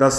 10